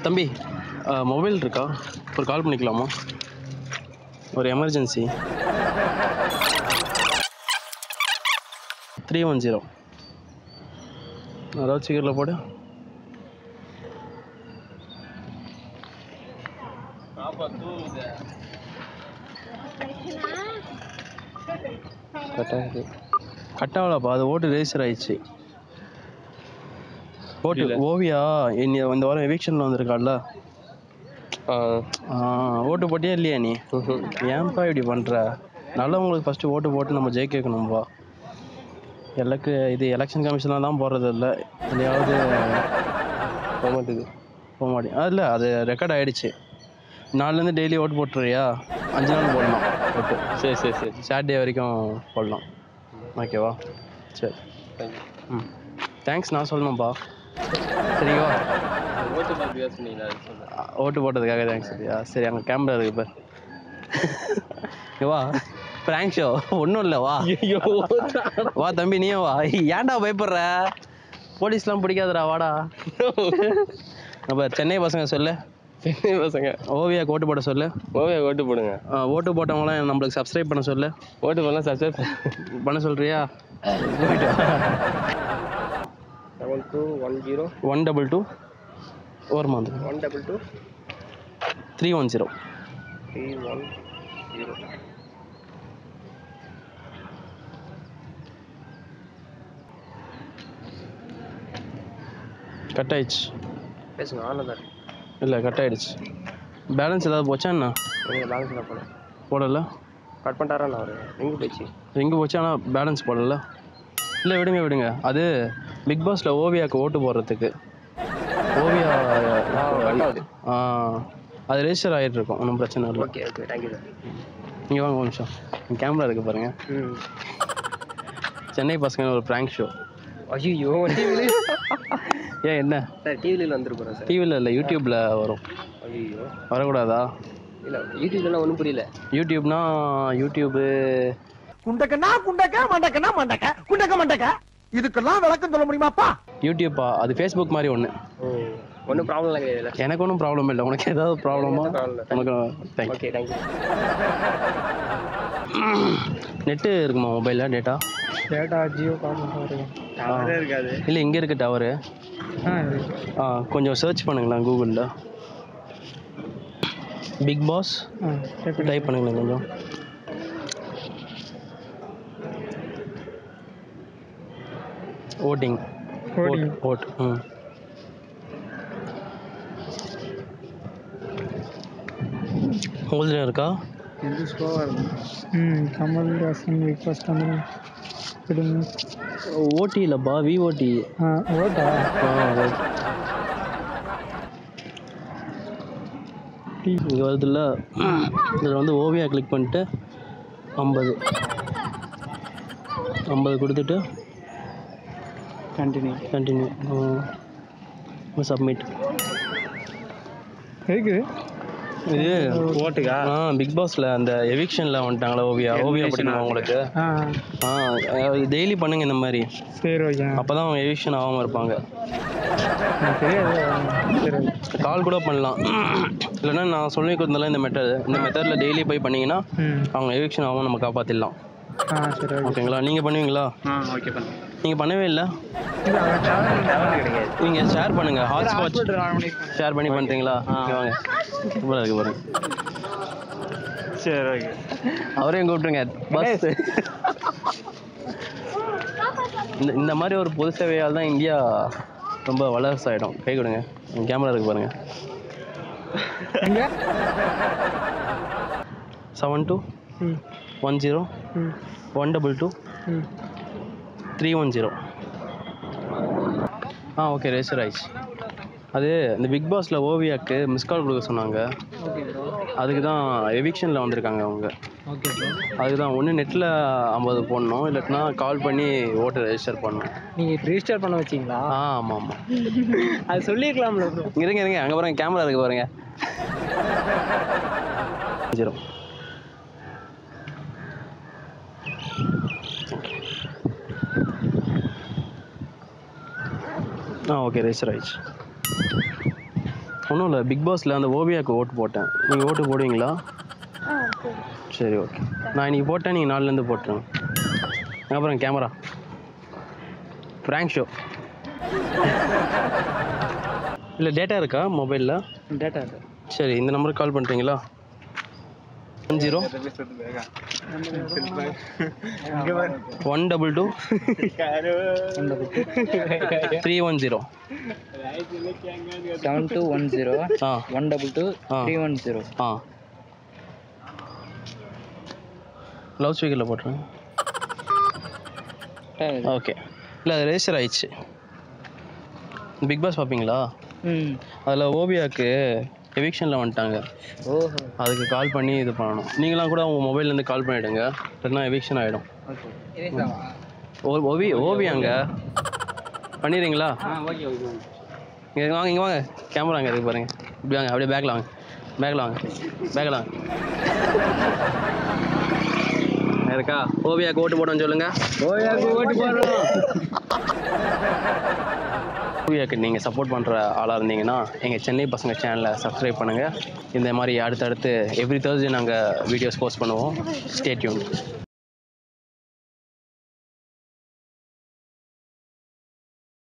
தம்பி மொபைல் இருக்கா? ஒரு கால் பண்ணிக்கலாமா? ஒரு எமர்ஜென்சி. 310. அதாவது சீக்கிரத்தில் போடு. கட்டாகலப்பா, அது ஓட்டு ரெஜிஸ்டர் ஆயிடுச்சு. ஓட்டு ஓவியா இந்த வாரம் எவிக்ஷனில் வந்திருக்காள்ல, ஓட்டு போட்டியா இல்லையா நீ? ஏன்பா இப்படி பண்ணுற? நல்லவங்களுக்கு ஃபஸ்ட்டு ஓட்டு போட்டு நம்ம ஜெயிக்க வைக்கணும்பா. இது எலெக்ஷன் கமிஷனில் தான் போடுறது இல்லை, இதுலையாவது போக மாட்டேங்குது. இல்லை, அது ரெக்கார்ட் ஆகிடுச்சு. நாலுலேருந்து டெய்லி ஓட்டு போட்டுறியா? 5 நாள் போடலாம் ஓட்டு. சரி சாட்டர்டே வரைக்கும் போடலாம். ஓகேவா? சரி, தேங்க்யூ. தேங்க்ஸ் நான் சொல்லணும்ப்பா. சரிவா? ஓட்டு போட்டதுக்காக தேங்க்ஸ் சரியா? சரி, அங்கே கேமரா இருக்கு இப்போ. வா, பிராங்க் ஷோ ஒன்றும் இல்லை, வா வா தம்பி, நீயும் வா. ஏன்டா பயப்படுற? போலீஸ்லாம் பிடிக்காதடா, வாடா. அப்போ சென்னை பசங்க சொல்லு. சென்னை பசங்க ஓவியாக்கு ஓட்டு போட சொல்லு. ஓவியாக்கு ஓட்டு போடுங்க. ஓட்டு போட்டவங்களாம் நம்மளுக்கு சப்ஸ்கிரைப் பண்ண சொல்லு. ஓட்டு பண்ணலாம் சப்ஸ்கிரைப் பண்ண சொல்கிறியா? 7210 122 ஒரு மந்த் 122 310 கட் ஆயிடுச்சு. பேசுங்க, ஆன்ல தான் இல்லை, கட் ஆயிடுச்சு. பேலன்ஸ் ஏதாவது போச்சா என்ன? பேலன்ஸ் போடல. கட் பண்ணிட்டாரா? நான் ரிங்கு போச்சு, ஆனால் பேலன்ஸ் போடல. இல்லை, விடுங்க. அது பிக் பாஸில் ஓவியாவுக்கு ஓட்டு போடுறதுக்கு. ஓவியா அது ரெஜிஸ்டர் ஆகிட்டு இருக்கும், ஒன்றும் பிரச்சனை இல்லை. Okay thank you sir. நீங்கள் வாங்க ஒரு நிமிஷம், கேமரா இருக்குது பாருங்கள். சென்னை பசங்க ஒரு ப்ராங்க் ஷோ. ஐயோ, ஏன் என்ன சார்? டிவியில் வந்துருக்குறோம் சார். டிவியில் இல்லை, யூடியூப்பில் வரும். ஐயோ, வரக்கூடாதா? இல்லை, யூடியூப்லாம் ஒன்றும் புரியல. யூடியூப்பு குண்டக்க இதுக்கெல்லாம் விளக்கம் சொல்ல முடியுமாப்பா? யூடியூப்பா? அது ஃபேஸ்புக் மாதிரி ஒன்று. ஒன்றும் ப்ராப்ளம் இல்லை. எனக்கு ஒன்றும் ப்ராப்ளம் இல்லை. உனக்கு ஏதாவது ப்ராப்ளமா? உனக்கு ஓகே தேங்க்யூ. நெட்டு இருக்குமா மொபைலில்? டேட்டா ஜியோ டவரே இருக்காது. இல்லை, இங்கே இருக்குது டவரு. கொஞ்சம் சர்ச் பண்ணுங்களேன் கூகுளில். பிக் பாஸ் டைப் பண்ணுங்களேன் கொஞ்சம். ஓட்டிங் ஓட் உங்களுக்கு இருக்கா? கமல்ஹாசன் ரிக்வெஸ்ட் ஓடி இல்லைப்பா, விஓடி. ஓட்டா? இங்கே வருதுல்ல, இதில் வந்து ஓவியா கிளிக் பண்ணிட்டு 50 கொடுத்துட்டு கண்டினியூ சப்மிட். இது ஓட்டுக்கா? பிக் பாஸில் அந்த எவிக்ஷனில் வந்துட்டாங்களா ஓவியா பிடிக்குமா உங்களுக்கு? டெய்லி பண்ணுங்க இந்த மாதிரி. சரி, ஓகே. அப்போ தான் அவங்க எவிக்ஷன் ஆகாமல் இருப்பாங்க. கால் கூட பண்ணலாம், இல்லைன்னா நான் சொல்லி கொடுத்தாலும் இந்த மெத்தடில் டெய்லி போய் பண்ணிங்கன்னா அவங்க எவிக்ஷன் ஆகாமல் நம்ம காப்பாற்றிடலாம். சரி, ஓகேங்களா? நீங்கள் பண்ணுவீங்களா? ஓகே, பண்ணுங்க. நீங்கள் பண்ணவே இல்லை. நீங்கள் ஷேர் பண்ணுங்கள், ஹாட்ஸ்பாட் ஷேர் பண்ணி பண்ணுறீங்களா? வாங்க, சூப்பராக இருக்குது பாருங்க. சரி, ஓகே. அவரையும் கூப்பிட்டுருங்க. பஸ் இந்த மாதிரி ஒரு பொது சேவையால் தான் இந்தியா ரொம்ப வளர்ச்சி ஆகிடும். கை கொடுங்க, கேமரா இருக்குது பாருங்க. 7210 122 310. ஓகே, ரெஜிஸ்டர் ஆயிடுச்சு. அது இந்த பிக் பாஸில் ஓவியாவுக்கு மிஸ் கால் கொடுக்க சொன்னாங்க. அதுக்கு தான் எவிக்ஷனில் வந்திருக்காங்க அவங்க. ஓகே, அதுக்கு தான் ஒன்று நெட்டில் 50 போடணும், இல்லாட்டினா கால் பண்ணி ஓட்டு ரெஜிஸ்டர் பண்ணணும். நீங்கள் ரெஜிஸ்டர் பண்ண வச்சிங்களா? ஆமாம். அது சொல்லியிருக்கலாம்ல. இருங்க, அங்கே பாருங்க, கேமரா இருக்குது பாருங்க. 0. ஓகே, ரெஜிஸ்டர் ஆயிடுச்சு. ஒன்றும் இல்லை, பிக் பாஸில் அந்த ஓவியாவுக்கு ஓட்டு போட்டேன். நீங்கள் ஓட்டு போடுவீங்களா? சரி ஓகே. நான் இன்னைக்கு போட்டேன், நீங்கள் நாலுலேருந்து போட்டுருங்க. அப்புறம் கேமரா ஃப்ராங்க் ஷோ. இல்லை டேட்டா இருக்கா மொபைலில்? டேட்டா இருக்கு. சரி, இந்த நம்பருக்கு கால் பண்ணுறீங்களா? 10 122 310. 7210 122 310. லவுட் ஸ்பீக்கரில் போட்டுருங்க. ஓகே. இல்லை அது ரெஜிஸ்டர் ஆயிடுச்சு. பிக் பாஸ் பார்ப்பீங்களா? அதில் ஓவியாவுக்கு எவிக்ஷனில் வந்துட்டாங்க. அதுக்கு கால் பண்ணி இது பண்ணணும். நீங்களாம் கூட உங்கள் மொபைல்லேருந்து கால் பண்ணிவிடுங்க, இல்லைன்னா எவிக்ஷன் ஆகிடும். ஓவியாங்க பண்ணிடுறீங்களா? இங்கே வாங்க, இங்கே வாங்க, கேமரா அங்கே இருக்கு பாருங்கள். இப்படி வாங்க, அப்படியே பேக்கில் வாங்க, பேக்கில் வாங்க. இருக்கா? ஓவியாவுக்கு ஓட்டு போடணும்னு சொல்லுங்கள். ஓவியாவுக்கு ஓட்டு போடணும். ஓவியாவுக்கு நீங்கள் சப்போர்ட் பண்ணுற ஆளாக இருந்தீங்கன்னா எங்கள் சென்னை பசங்க சேனலை சப்ஸ்கிரைப் பண்ணுங்கள். இந்த மாதிரி அடுத்தடுத்து எவ்ரி தேர்ஸ்டே நாங்கள் வீடியோஸ் போஸ்ட் பண்ணுவோம். Stay tune.